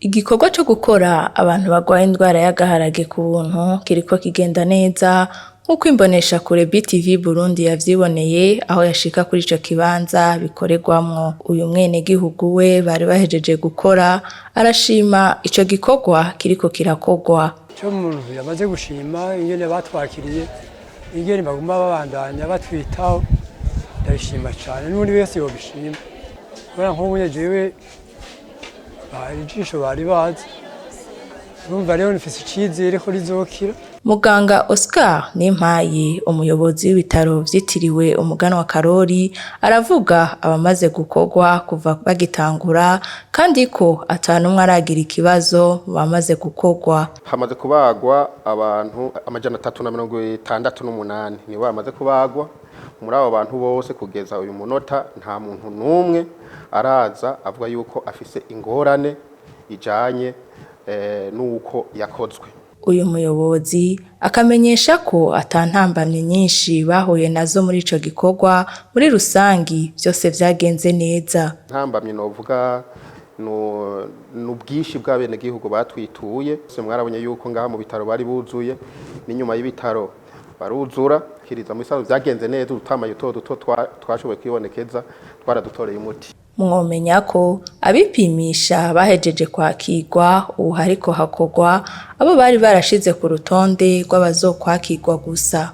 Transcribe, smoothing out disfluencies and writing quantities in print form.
Igikorwa co gukora abantu barwaye indwara y'agaharage ku buntu kiriko kigenda neza nk'uko imboneshakure BTV Burundi yavyiboneye aho yashika kuri ico kibanza bikorerwamwo. Uyu mwenegihugu we bari bahejeje gukora arashima ico gikorwa kiriko kirakorwa. Ico umuntu yamaze gushima ingene batwakiriye, ingene baguma babandanya batwitaho, ndabishima cane n'undi wese yobishima. Kubera nk'ubu jewe ijisho bari bazi, urumva rero nifise icizere ko rizokira. Muganga Oscar Nimpaye, umuyobozi w'ibitaro vyitiriwe umuganwa Karori, aravuga abamaze gukorwa kuva bagitangura kandi ko atanumwe aragira ikibazo bamaze gukorwa. Hamaze kubagwa abantu 368 nibo bamaze kubagwa. Muri abo bantu bose kugeza uyu munota nta muntu numwe araza avuga yuko afise ingorane ijanye nuko yakozwe. Uyu muyobozi akamenyesha ko atantambamye nyinshi bahuye nazo muri ico gikorwa, muri rusangi byose vyagenze neza. Ntambamye novuga n'ubwishi bw'abene gihugu batwituye. Mwarabonye yuko ngaha mu bitaro bari buzuye, n'inyuma y'ibitaro baruzura, kiriza mu isaho vyagenze neza, utamaye duto twashoboye kwibonekeza twaradutoreye umuti. Mwomenya ko abipimisha bahejeje kwakirwa ubu hariko hakorwa abo bari barashize ku rutonde rw'abazokwakirwa gusa.